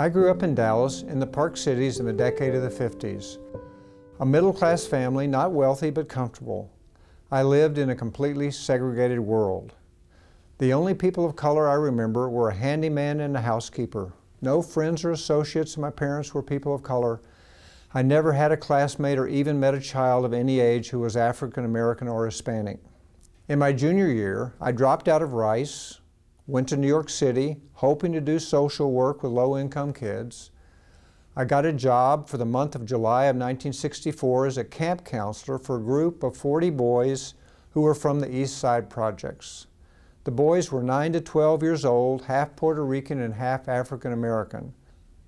I grew up in Dallas in the Park Cities in the decade of the 50s. A middle-class family, not wealthy but comfortable. I lived in a completely segregated world. The only people of color I remember were a handyman and a housekeeper. No friends or associates of my parents were people of color. I never had a classmate or even met a child of any age who was African American or Hispanic. In my junior year, I dropped out of Rice, went to New York City, hoping to do social work with low-income kids. I got a job for the month of July of 1964 as a camp counselor for a group of 40 boys who were from the East Side projects. The boys were 9 to 12 years old, half Puerto Rican and half African American.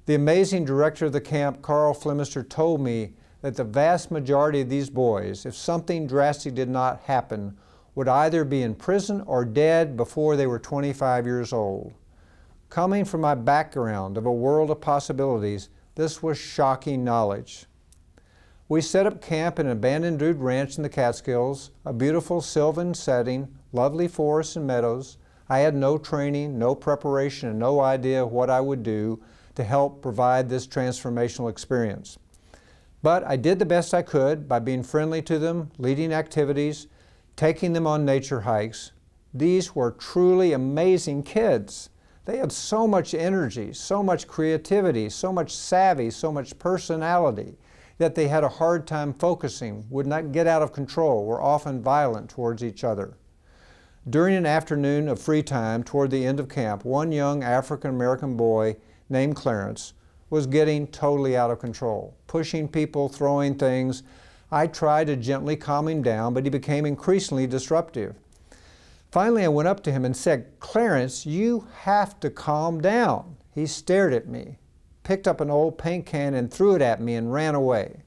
The amazing director of the camp, Carl Flemister, told me that the vast majority of these boys, if something drastic did not happen, would either be in prison or dead before they were 25 years old. Coming from my background of a world of possibilities, this was shocking knowledge. We set up camp in an abandoned dude ranch in the Catskills, a beautiful sylvan setting, lovely forests and meadows. I had no training, no preparation, and no idea what I would do to help provide this transformational experience. But I did the best I could by being friendly to them, leading activities, taking them on nature hikes. These were truly amazing kids. They had so much energy, so much creativity, so much savvy, so much personality that they had a hard time focusing, would not get out of control, were often violent towards each other. During an afternoon of free time toward the end of camp, one young African American boy named Clarence was getting totally out of control, pushing people, throwing things. I tried to gently calm him down, but he became increasingly disruptive. Finally, I went up to him and said, "Clarence, you have to calm down." He stared at me, picked up an old paint can and threw it at me and ran away.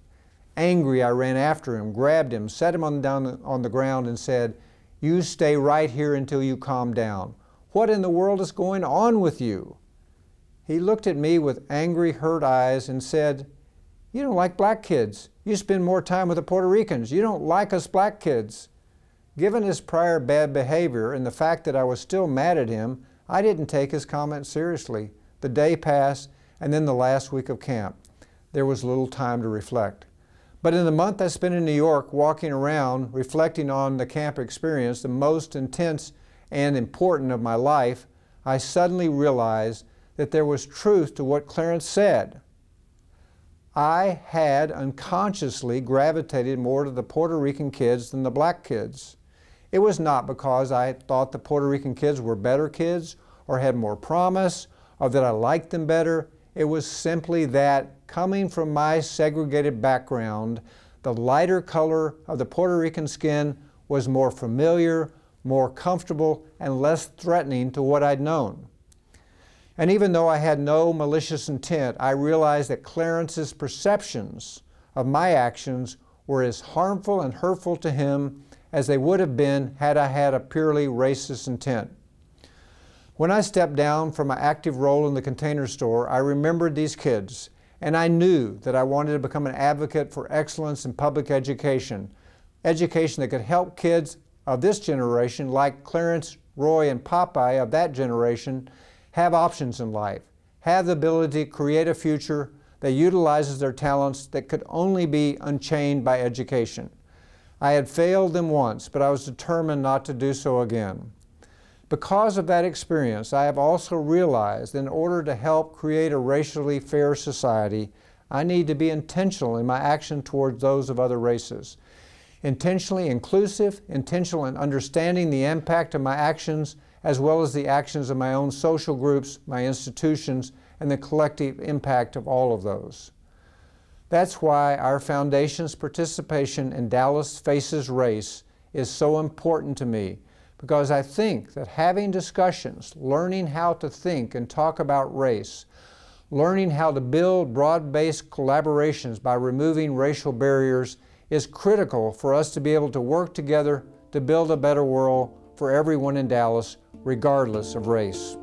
Angry, I ran after him, grabbed him, set him down on the ground and said, "You stay right here until you calm down. What in the world is going on with you?" He looked at me with angry, hurt eyes and said, "You don't like black kids. You spend more time with the Puerto Ricans. You don't like us black kids." Given his prior bad behavior and the fact that I was still mad at him, I didn't take his comments seriously. The day passed, and then the last week of camp. There was little time to reflect. But in the month I spent in New York walking around, reflecting on the camp experience, the most intense and important of my life, I suddenly realized that there was truth to what Clarence said. I had unconsciously gravitated more to the Puerto Rican kids than the black kids. It was not because I thought the Puerto Rican kids were better kids or had more promise or that I liked them better. It was simply that, coming from my segregated background, the lighter color of the Puerto Rican skin was more familiar, more comfortable, and less threatening to what I'd known. And even though I had no malicious intent, I realized that Clarence's perceptions of my actions were as harmful and hurtful to him as they would have been had I had a purely racist intent. When I stepped down from my active role in the Container Store, I remembered these kids, and I knew that I wanted to become an advocate for excellence in public education that could help kids of this generation, like Clarence, Roy, and Popeye of that generation, have options in life, have the ability to create a future that utilizes their talents that could only be unchained by education. I had failed them once, but I was determined not to do so again. Because of that experience, I have also realized that in order to help create a racially fair society, I need to be intentional in my action towards those of other races. Intentionally inclusive, intentional in understanding the impact of my actions, as well as the actions of my own social groups, my institutions, and the collective impact of all of those. That's why our foundation's participation in Dallas Faces Race is so important to me, because I think that having discussions, learning how to think and talk about race, learning how to build broad-based collaborations by removing racial barriers is critical for us to be able to work together to build a better world for everyone in Dallas, regardless of race.